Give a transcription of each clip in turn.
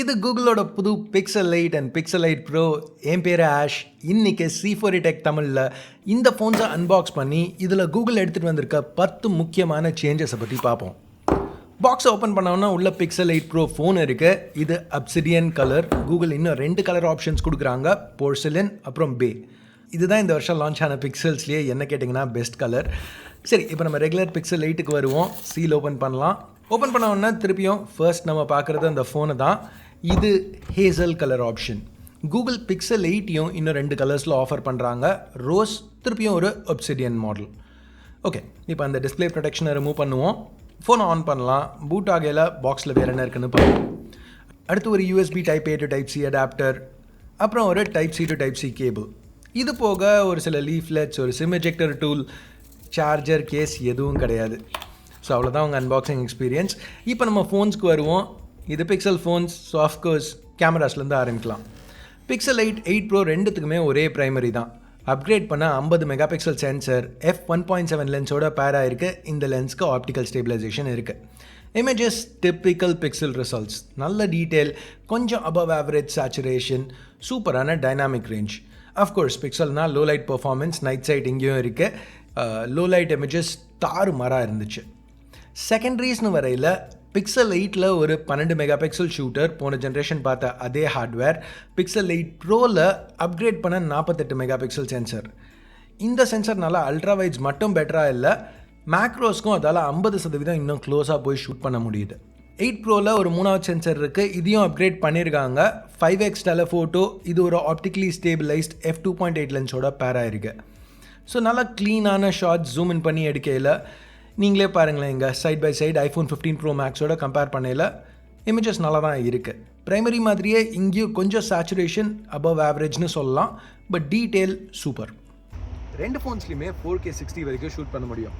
இது கூகுளோட புது pixel 8 and pixel 8 bro. என் பேர் ஆஷ். இன்னைக்கு C4 டெக் தமிழில் இந்த ஃபோன்ஸை அன்பாக்ஸ் பண்ணி இதில் கூகுள் எடுத்துகிட்டு வந்திருக்க 10 முக்கியமான சேஞ்சஸை பற்றி பார்ப்போம். பாக்ஸை ஓப்பன் பண்ணோன்னா உள்ள பிக்சல் 8 ப்ரோ ஃபோன் இருக்குது. இது அப்சிடியன் கலர். கூகுள் இன்னும் 2 கலர் ஆப்ஷன்ஸ் கொடுக்குறாங்க, போர்சிலின் அப்புறம் பே. இதுதான் இந்த வருஷம் லான்ச் ஆன பிக்சல்ஸ்லேயே என்ன கேட்டிங்கன்னா பெஸ்ட் கலர். சரி, இப்போ நம்ம ரெகுலர் பிக்சல் 8க்கு வருவோம். சீல் ஓப்பன் பண்ணலாம். ஓப்பன் பண்ண உடனே திருப்பியும் ஃபர்ஸ்ட் நம்ம பார்க்குறது அந்த ஃபோனை தான். இது hazel colour option. Google Pixel 8யும் இன்னும் 2 கலர்ஸில் ஆஃபர் பண்ணுறாங்க, ரோஸ், திருப்பியும் ஒரு ஒப்சிடியன் மாடல். ஓகே, இப்போ அந்த டிஸ்பிளே ப்ரொடெக்ஷனை ரிமூவ் பண்ணுவோம். ஃபோனை ஆன் பண்ணலாம். பூட் ஆகையில் பாக்ஸில் வேறு என்ன இருக்குன்னு பார்ப்போம். அடுத்து ஒரு USB Type A to Type C adapter, அப்புறம் ஒரு Type C to Type C cable. இது போக ஒரு சில லீஃப்லெட்ஸ், ஒரு SIM ejector tool, charger, case எதுவும் கிடையாது. ஸோ அவ்வளோதான் உங்கள் அன்பாக்சிங் எக்ஸ்பீரியன்ஸ். இப்போ நம்ம ஃபோன்ஸ்க்கு வருவோம். இது பிக்சல் ஃபோன்ஸ். ஸோ ஆஃப்கோர்ஸ் கேமராஸ்லேருந்து ஆரம்பிக்கலாம். பிக்சல் 8 ப்ரோ ரெண்டுத்துக்குமே ஒரே ப்ரைமரி தான். அப்கிரேட் பண்ண 50 மெகா பிக்சல் சென்சர், f1.7 லென்ஸோட பேர் ஆயிருக்கு. இந்த லென்ஸ்க்கு ஆப்டிக்கல் ஸ்டேபிளைசேஷன் இருக்குது. இமேஜஸ் டிப்பிக்கல் பிக்சல் ரிசல்ட்ஸ், நல்ல டீட்டெயில், கொஞ்சம் அபவ் ஆவரேஜ் சேச்சுரேஷன், சூப்பரான டைனாமிக் ரேஞ்ச். அஃப்கோர்ஸ் பிக்சல்னா low light performance, night sight இங்கேயும் இருக்குது. லோ லைட் இமேஜஸ் தாறுமாறாக இருந்துச்சு. செகண்டரிஸ்னு வரையில் பிக்சல் 8ல் ஒரு 12 மெகா பிக்சல் ஷூட்டர், போன ஜென்ரேஷன் பார்த்த அதே ஹார்ட்வேர். பிக்சல் 8 ப்ரோவில் அப்கிரேட் பண்ண 48 மெகா பிக்சல் சென்சர். இந்த சென்சர்னால அல்ட்ரா வைட்ஸ் மட்டும் பெட்டராக இல்லை, மேக்ரோஸ்க்கும் அதால் 50% இன்னும் க்ளோஸாக போய் ஷூட் பண்ண முடியுது. 8 ப்ரோவில் ஒரு 3வது சென்சர் இருக்குது, இதையும் அப்கிரேட் பண்ணியிருக்காங்க. 5x டெலஃபோட்டோ, இது ஒரு ஆப்டிக்கலி ஸ்டேபிளைஸ்ட் f2.8 லென்ஸோட பேராக இருக்குது. ஸோ நல்லா க்ளீனான ஷார்ட்ஸ் ஜூம் இன் பண்ணி எடுக்கையில் நீங்களே பாருங்களேன். இங்கே side by side iPhone 15 Pro Maxோட கம்பேர் பண்ணையில் இமேஜஸ் நல்லா தான் இருக்குது. ப்ரைமரி மாதிரியே இங்கேயும் கொஞ்சம் சேச்சுரேஷன் அபவ் ஆவரேஜ்னு சொல்லலாம், பட் டீட்டெயில் சூப்பர். 2 ஃபோன்ஸ்லையுமே 4K 60 வரைக்கும் ஷூட் பண்ண முடியும்.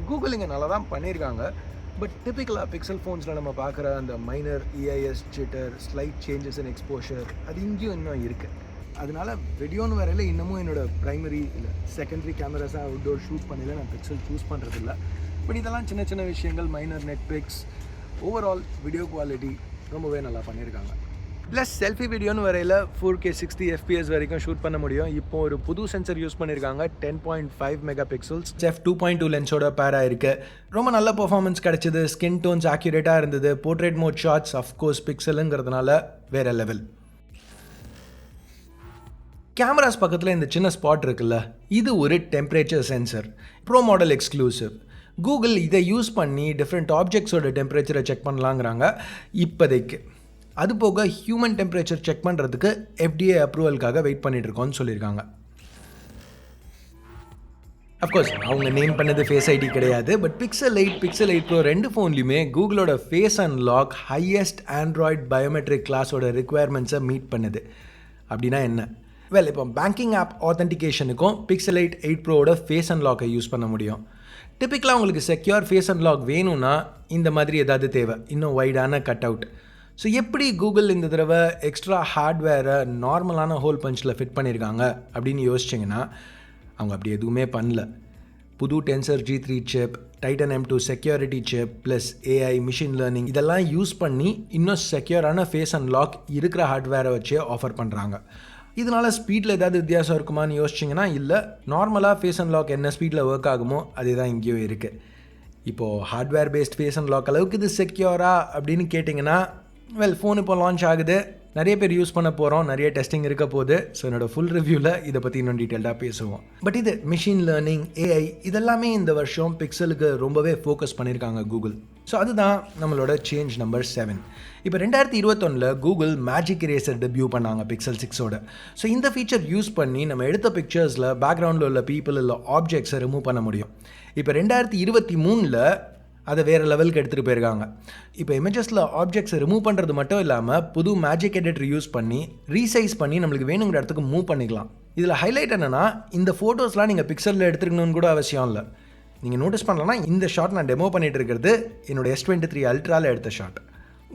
கூகுள் இங்கே நல்லா தான் பண்ணியிருக்காங்க, பட் டிப்பிக்கலாக பிக்சல் ஃபோன்ஸில் நம்ம பார்க்குற அந்த minor EIS jitter, slide changes in exposure, அது இங்கேயும் இன்னும் இருக்குது. அதனால வீடியோன்னு வரையில் இன்னமும் என்னோடய ப்ரைமரி இல்லை செகண்டரி கேமராஸாக அவுட்டோர் ஷூட் பண்ணல நான் பிக்சல் சூஸ் பண்ணுறதில்ல. பட் இதெல்லாம் சின்ன சின்ன விஷயங்கள், minor nitpicks. Overall video quality ரொம்பவே நல்லா பண்ணியிருக்காங்க. ப்ளஸ் செல்ஃபி வீடியோன்னு வரையில் 4K 60 FPS வரைக்கும் ஷூட் பண்ண முடியும். இப்போ ஒரு புது சென்சர் யூஸ் பண்ணியிருக்காங்க, 10.5 மெகா பிக்சல்ஸ், f2.2 லென்ஸோட பேராக இருக்குது. ரொம்ப நல்ல பர்ஃபார்மன்ஸ் கிடச்சிது. ஸ்கின் டோன்ஸ் ஆக்யூரேட்டாக இருந்தது. போர்ட்ரேட் மோட் ஷாட்ஸ் அஃப்கோர்ஸ் பிக்சலுங்கிறதுனால வேறு லெவல். கேமராஸ் பக்கத்தில் இந்த சின்ன ஸ்பாட் இருக்குல்ல, இது ஒரு temperature sensor, pro model exclusive. Google இதை யூஸ் பண்ணி டிஃப்ரெண்ட் ஆப்ஜெக்ட்ஸோட டெம்பரேச்சரை செக் பண்ணலாங்கிறாங்க இப்போதைக்கு. அது போக ஹியூமன் டெம்பரேச்சர் செக் பண்ணுறதுக்கு FDA அப்ரூவலுக்காக வெயிட் பண்ணிகிட்ருக்கோன்னு சொல்லியிருக்காங்க. அஃப்கோர்ஸ் அவங்க நேம் பண்ணது ஃபேஸ் ஐடி கிடையாது, பட் பிக்சல் 8 ப்ரோ 2 ஃபோன்லையுமே கூகுளோட face unlock highest Android biometric கிளாஸோட ரிக்குவயர்மெண்ட்ஸை மீட் பண்ணுது. அப்படின்னா என்ன? வெல், இப்போ பேங்கிங் ஆப் ஆத்தென்டிகேஷனுக்கும் பிக்சல் 8 ப்ரோவோட ஃபேஸ் அன்லாக்கை யூஸ் பண்ண முடியும். டிப்பிக்கலாக உங்களுக்கு செக்யூர் ஃபேஸ் அன்லாக் வேணும்னா இந்த மாதிரி ஏதாவது தேவை, இன்னும் வைடான கட் அவுட். ஸோ எப்படி கூகுள் இந்த தடவை எக்ஸ்ட்ரா ஹார்ட்வேரை நார்மலான ஹோல் பஞ்சில் ஃபிட் பண்ணியிருக்காங்க அப்படின்னு யோசிச்சிங்கன்னா, அவங்க அப்படி எதுவுமே பண்ணல. புது Tensor G3 chip, Titan M2 security chip, plus AI machine learning இதெல்லாம் யூஸ் பண்ணி இன்னும் செக்யூரான ஃபேஸ் அன்லாக் இருக்கிற ஹார்ட்வேரை வச்சே ஆஃபர் பண்ணுறாங்க. இதனால் ஸ்பீடில் ஏதாவது வித்தியாசம் இருக்குமான்னு யோசிச்சிங்கன்னா இல்லை, நார்மலாக ஃபேஸ் அன்லாக் என்ன ஸ்பீடில் ஒர்க் ஆகுமோ அதே தான் இங்கேயும் இருக்குது. இப்போது ஹார்ட்வேர் பேஸ்ட் ஃபேஸ் அன்லாக் அளவுக்கு இது செக்யூரா அப்படின்னு கேட்டிங்கன்னா, வெல், ஃபோன் இப்போ லான்ச் ஆகுது, நிறைய பேர் யூஸ் பண்ண போகிறோம், நிறைய டெஸ்டிங் இருக்க போகுது. ஸோ என்னோடய ஃபுல் ரிவ்யூவில் இதை பற்றி இன்னும் டீட்டெயில்டாக பேசுவோம். பட் இது மிஷின் லேர்னிங், AI இதெல்லாமே இந்த வருஷம் பிக்சலுக்கு ரொம்பவே ஃபோக்கஸ் பண்ணியிருக்காங்க கூகுள். ஸோ அதுதான் நம்மளோட சேஞ்ச் நம்பர் 7. இப்போ 2021 கூகுள் மேஜிக் இரேசர் டெபியூ பண்ணாங்க பிக்சல் 6ஓட. ஸோ இந்த ஃபீச்சர் யூஸ் பண்ணி நம்ம எடுத்த பிக்சர்ஸில் பேக்ரவுண்டில் உள்ள பீப்புள் இல்லை ஆப்ஜெக்ட்ஸை ரிமூவ் பண்ண முடியும். இப்போ 2023 அதை வேறு லெவலுக்கு எடுத்துகிட்டு போயிருக்காங்க. இப்போ இமேஜஸில் ஆப்ஜெக்ட்ஸை ரிமூவ் பண்ணுறது மட்டும் இல்லாமல் புது மேஜிக் எடிட்டர் யூஸ் பண்ணி ரீசைஸ் பண்ணி நம்மளுக்கு வேணுங்கிற இடத்துக்கு மூவ் பண்ணிக்கலாம். இதில் ஹைலைட் என்னென்னா, இந்த ஃபோட்டோஸ்லாம் நீங்கள் பிக்சலில் எடுத்துக்கணும்னு கூட அவசியம் இல்லை. நீங்கள் நோட்டீஸ் பண்ணலன்னா இந்த ஷாட் நான் டெமோ பண்ணிகிட்டு இருக்கிறது என்னோடய S23 அல்ட்ராவில் எடுத்த ஷாட்.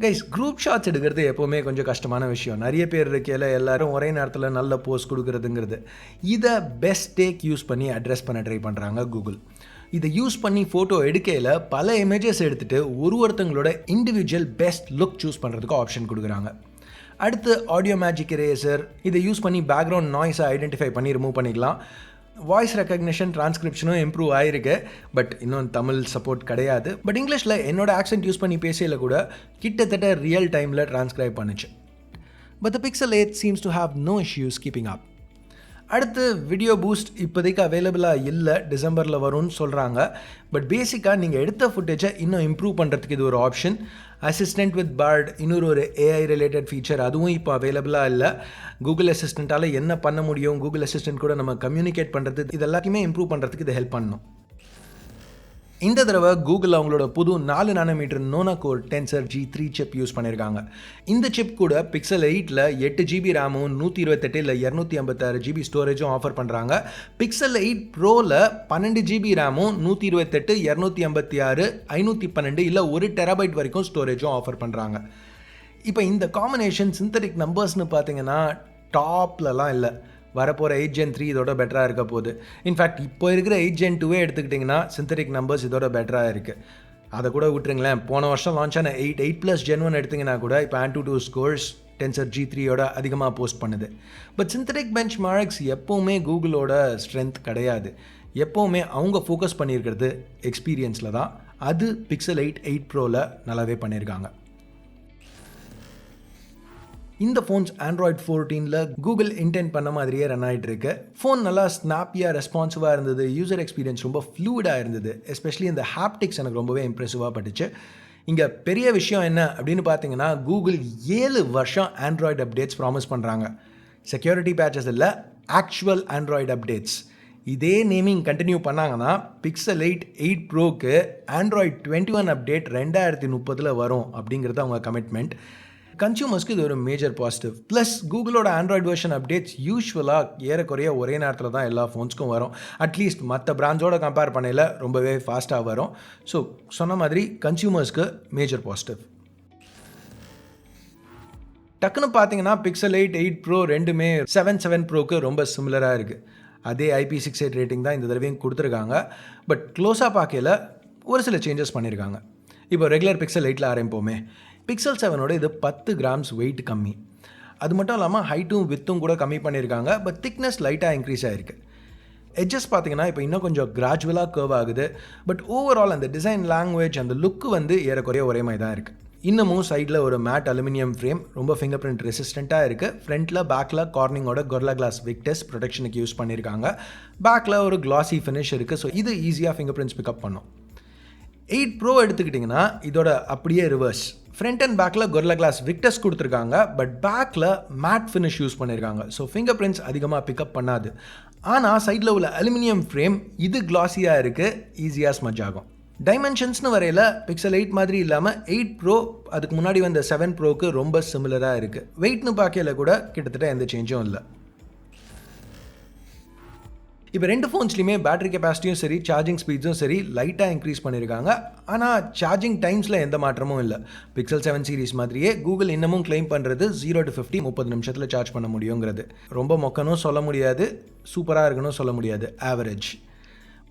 கைஸ், குரூப் ஷாட்ஸ் எடுக்கிறது எப்போவுமே கொஞ்சம் கஷ்டமான விஷயம். நிறைய பேர் இருக்கையில் எல்லோரும் ஒரே நேரத்தில் நல்ல போஸ்ட் கொடுக்குறதுங்கிறது. இதை பெஸ்ட் டேக் யூஸ் பண்ணி அட்ரஸ் பண்ண ட்ரை பண்ணுறாங்க கூகுள். இதை யூஸ் பண்ணி ஃபோட்டோ எடுக்கையில் பல இமேஜஸ் எடுத்துகிட்டு ஒருத்தங்களோட இண்டிவிஜுவல் பெஸ்ட் லுக் சூஸ் பண்ணுறதுக்கு ஆப்ஷன் கொடுக்குறாங்க. அடுத்து ஆடியோ மேஜிக் எரேசர், இதை யூஸ் பண்ணி பேக்ரவுண்ட் நாய்ஸை ஐடென்டிஃபை பண்ணி ரிமூவ் பண்ணிக்கலாம். வாய்ஸ் ரெக்கக்னிஷன் டிரான்ஸ்கிரிப்ஷனும் இம்ப்ரூவ் ஆயிருக்கு, பட் இன்னும் தமிழ் சப்போர்ட் கிடையாது. பட் இங்கிலீஷில் என்னோட ஆக்சென்ட் யூஸ் பண்ணி பேசையில் கூட கிட்டத்தட்ட ரியல் டைமில் டிரான்ஸ்கிரைப் பண்ணுச்சு. But the Pixel 8 seems to have no issues keeping up. அடுத்து வீடியோ பூஸ்ட் இப்போதைக்கு அவைலபிளாக இல்லை, டிசம்பரில் வரும்னு சொல்கிறாங்க. பட் பேசிக்காக நீங்கள் எடுத்த ஃபுட்டேஜை இன்னும் இம்ப்ரூவ் பண்ணுறதுக்கு இது ஒரு ஆப்ஷன். அசிஸ்டன்ட் வித் பார்ட் இன்னொரு ஒரு ஏஐ ரிலேட்டட் ஃபீச்சர், அதுவும் இப்போ அவைலபிளாக இல்லை. கூகுள் அசிஸ்டண்ட்டால் என்ன பண்ண முடியும், கூகுள் அசிஸ்டன்ட் கூட நம்ம கம்யூனிகேட் பண்ணுறது, இது எல்லாத்தையுமே இம்ப்ரூவ் பண்ணுறதுக்கு இது ஹெல்ப் பண்ணணும். இந்த தடவை கூகுள் அவங்களோட புது 4 nanometre nona core Tensor G3 chip use பண்ணியிருக்காங்க. இந்த சிப் கூட Pixel 8ல் 8 GB ரேமும் 128 இல்லை 256 GB ஸ்டோரேஜும் ஆஃபர் பண்ணுறாங்க. Pixel 8 Proவில் 12 GB ரேமும் 128 256 512 இல்லை 1 TB வரைக்கும் ஸ்டோரேஜும் ஆஃபர் பண்ணுறாங்க. இப்போ இந்த காம்பினேஷன் சிந்தட்டிக் நம்பர்ஸ்னு பார்த்தீங்கன்னா டாப்லலாம் இல்லை. வரப்போகிற 8 Gen 3 இதோட பெட்டராக இருக்க போகுது. இன்ஃபேக்ட் இப்போ இருக்கிற 8 Gen 2 எடுத்துக்கிட்டிங்கன்னா சிந்தட்டிக் நம்பர்ஸ் இதோட பெட்டராக இருக்குது. அதை கூட விட்டுருங்களேன், போன வருஷம் லான்ச் ஆன 8+ Gen 1 எடுத்திங்கன்னா கூட இப்போ AnTuTu ஸ்கோர்ஸ் Tensor G3யோட அதிகமாக போஸ்ட் பண்ணுது. பட் சிந்தட்டிக் பெஞ்ச் மார்க்ஸ் எப்போவுமே கூகுளோட ஸ்ட்ரென்த் கிடையாது. எப்போவுமே அவங்க ஃபோக்கஸ் பண்ணியிருக்கிறது எக்ஸ்பீரியன்ஸில் தான். அது Pixel 8 Proவில் நல்லாவே பண்ணியிருக்காங்க. இந்த ஃபோன்ஸ் Android 14ல் கூகுள் இன்டென்ட் பண்ண மாதிரியே ரன் ஆகிட்டு இருக்கு. ஃபோன் நல்லா ஸ்னாப்பியாக ரெஸ்பான்சிவாக இருந்தது, யூசர் எக்ஸ்பீரியன்ஸ் ரொம்ப ஃப்ளூயிடாக இருந்தது. எஸ்பெஷலி இந்த ஹாப்டிக்ஸ் எனக்கு ரொம்பவே இம்ப்ரெசிவாக பட்டுச்சு. இங்கே பெரிய விஷயம் என்ன அப்படின்னு பார்த்தீங்கன்னா, கூகுள் 7 வருஷம் ஆண்ட்ராய்டு அப்டேட்ஸ் ப்ராமிஸ் பண்ணுறாங்க. செக்யூரிட்டி பேட்சஸ் இல்லை, ஆக்சுவல் ஆண்ட்ராய்டு அப்டேட்ஸ். இதே நேமிங் கண்டினியூ பண்ணாங்கன்னா Pixel 8 Proக்கு Android 21 அப்டேட் 2030 வரும் அப்படிங்கிறது அவங்க கமிட்மெண்ட். கன்சியூமர்ஸ்க்கு இது ஒரு மேஜர் பாசிட்டிவ். ப்ளஸ் கூகுளோட ஆண்ட்ராய்டு வெர்ஷன் அப்டேட்ஸ் யூஸ்வலாக ஏறக்குறைய ஒரே நேரத்தில் தான் எல்லா ஃபோன்ஸ்க்கும் வரும். அட்லீஸ்ட் மற்ற பிராண்ட்ஸோட கம்பேர் பண்ணையில் ரொம்பவே ஃபாஸ்ட்டாக வரும். ஸோ சொன்ன மாதிரி கன்சியூமர்ஸ்க்கு மேஜர் பாசிட்டிவ். டக்குன்னு பார்த்தீங்கன்னா Pixel 8 Pro ரெண்டுமே 7 Proக்கு ரொம்ப சிமிலராக இருக்குது. அதே IP68 ரேட்டிங் தான் இந்த தடவையும் கொடுத்துருக்காங்க. பட் க்ளோஸாக பார்க்கல ஒரு சில சேஞ்சஸ் பண்ணியிருக்காங்க. இப்போ ரெகுலர் Pixel 8ல் ஆரம்பிப்போமே. Pixel 7ஓட இது 10 grams வெயிட் கம்மி. அது மட்டும் இல்லாமல் ஹைட்டும் வித்தும் கூட கம்மி பண்ணியிருக்காங்க. பட் திக்னஸ் லைட்டாக இன்க்ரீஸ் ஆகிருக்கு. எட்ஜஸ் பார்த்தீங்கன்னா இப்போ இன்னும் கொஞ்சம் கிராஜுவலாக கர்வ் ஆகுது. பட் ஓவரால் அந்த டிசைன் லாங்குவேஜ் அந்த லுக்கு வந்து ஏறக்குறைய ஒரே மாதிரி தான் இருக்குது. இன்னமும் சைடில் ஒரு மேட் அலுமினியம் ஃப்ரேம் ரொம்ப ஃபிங்கர் பிரிண்ட் ரெசிஸ்டண்ட்டாக இருக்குது. ஃப்ரண்ட்டில் பேக்கில் கார்னிங்கோட கொர்லா கிளாஸ் விக்டஸ் ப்ரொடெக்ஷனுக்கு யூஸ் பண்ணியிருக்காங்க. பேக்கில் ஒரு கிளாசி ஃபினிஷ் இருக்குது. ஸோ இது ஈஸியாக ஃபிங்கர் பிரிண்ட்ஸ் பிக்கப் பண்ணும். 8 Pro எடுத்துக்கிட்டிங்கன்னா இதோட அப்படியே ரிவர்ஸ். ஃப்ரண்ட் அண்ட் பேக்கில் கொர்லா கிளாஸ் விக்டஸ் கொடுத்துருக்காங்க. பட் பேக்கில் மேட் ஃபினிஷ் யூஸ் பண்ணியிருக்காங்க. ஸோ ஃபிங்கர் பிரிண்ட்ஸ் அதிகமாக பிக்கப் பண்ணாது. ஆனால் சைடில் உள்ள அலுமினியம் ஃப்ரேம் இது கிளாஸியாக இருக்குது, ஈஸியாக ஸ்மஜ் ஆகும். டைமென்ஷன்ஸ்னு வரையில் Pixel 8 மாதிரி இல்லாமல் 8 Pro அதுக்கு முன்னாடி வந்த 7 Proக்கு ரொம்ப சிமிலராக இருக்குது. வெயிட்னு பார்க்கல கூட கிட்டத்தட்ட எந்த சேஞ்சும் இல்லை. இப்போ ரெண்டு ஃபோன்ஸ்லையுமே பேட்டரி கெப்பாசிட்டியும் சரி சார்ஜிங் ஸ்பீட்ஸும் சரி லைட்டாக இன்க்ரீஸ் பண்ணியிருக்காங்க. ஆனால் சார்ஜிங் டைம்ஸில் எந்த மாற்றமும் இல்லை. Pixel 7 சீரிஸ் மாதிரியே கூகுள் இன்னமும் கிளைம் பண்ணுறது 0 to 50 30 நிமிஷத்தில் சார்ஜ் பண்ண முடியுங்கிறது. ரொம்ப மொக்கனும் சொல்ல முடியாது, சூப்பராக இருக்குன்னு சொல்ல முடியாது, average.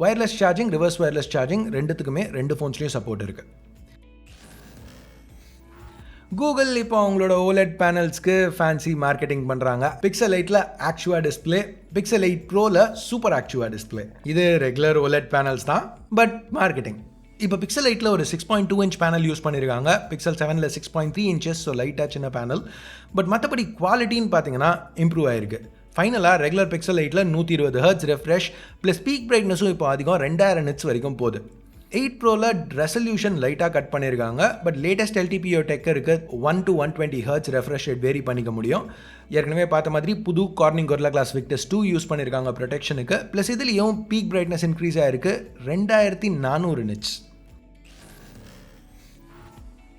Wireless charging, reverse wireless charging ரெண்டுத்துக்குமே ரெண்டு ஃபோன்ஸ்லையும் சப்போர்ட் இருக்குது. கூகுள் இப்போ அவங்களோட OLED பேனல்ஸ்க்கு ஃபேன்சி மார்க்கெட்டிங் பண்ணுறாங்க. Pixel 8ல் ஆக்சுவா டிஸ்பிளே, Pixel 8 Proவில் சூப்பர் ஆக்சுவா டிஸ்பிளே. இது ரெகுலர் OLED பேனல்ஸ் தான், பட் மார்க்கெட்டிங். இப்போ Pixel 8ல் ஒரு 6.2 inch பேனல் யூஸ் பண்ணியிருக்காங்க. Pixel 7ல் 6.3 inches, ஸோ லைட்டாக சின்ன பேனல். பட் மற்றபடி குவாலிட்டின்னு பார்த்தீங்கன்னா இம்ப்ரூவ் ஆயிருக்கு. ஃபைனலாக ரெகுலர் Pixel 8ல் 120 Hz ரெஃப்ரெஷ் ப்ளஸ் பீக் பிரைட்னஸும் இப்போ அதிகம் 2000 nits வரைக்கும் போகுது. 8 Proவில் ரெசல்யூஷன் லைட்டாக கட் பண்ணியிருக்காங்க. பட் லேட்டஸ்ட் LTPO டெக் இருக்குது. 1 to 120 Hz refresh rate vary பண்ணிக்க முடியும். ஏற்கனவே பார்த்த மாதிரி புது கார்னிங் கொர்லா கிளாஸ் விக்டஸ் 2 யூஸ் பண்ணியிருக்காங்க ப்ரொடெக்ஷனுக்கு. ப்ளஸ் இதுலேயும் பீக் பிரைட்னஸ் இன்க்ரீஸ் ஆகிருக்கு 2400 nits.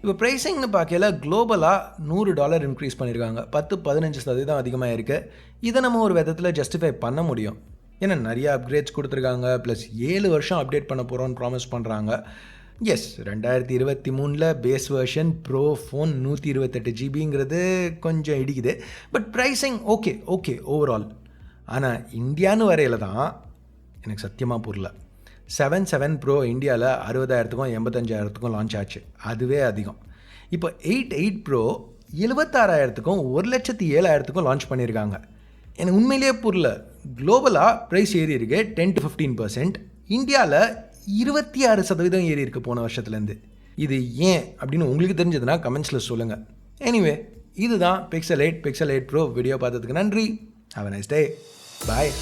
இப்போ ப்ரைஸிங்னு பார்க்கல குளோபலாக $100 இன்க்ரீஸ் பண்ணியிருக்காங்க. 10-15% அதிகமாக இருக்குது. இதை நம்ம ஒரு விதத்தில் ஜஸ்டிஃபை பண்ண முடியும். ஏன்னா நிறைய அப்கிரேட்ஸ் கொடுத்துருக்காங்க. ப்ளஸ் 7 வருஷம் அப்டேட் பண்ண போகிறோன்னு ப்ராமிஸ் பண்ணுறாங்க. எஸ், 2023ல் பேஸ் வெர்ஷன் ப்ரோ ஃபோன் 128 GBங்கிறது கொஞ்சம் இடிக்குது. But pricing okay overall. ஆனால் இந்தியான்னு வரையில் தான் எனக்கு சத்தியமாக புரியல. 7 Pro இந்தியாவில் 60,000க்கும் 85,000க்கும் லான்ச் ஆச்சு. அதுவே அதிகம். இப்போ 8 Pro 76,000க்கும் 1,07,000க்கும் லான்ச் பண்ணியிருக்காங்க. எனக்கு உண்மையிலேயே புரியல. குளோபலாக ப்ரைஸ் ஏறி இருக்கு 10 to 15%. இந்தியாவில் 26% ஏறி இருக்கு போன வருஷத்துலேருந்து. இது ஏன் அப்படின்னு உங்களுக்கு தெரிஞ்சதுன்னா கமெண்ட்ஸில் சொல்லுங்கள். எனிவே, இதுதான் Pixel 8 Pro வீடியோ பார்த்ததுக்கு நன்றி. Have a nice day. Bye.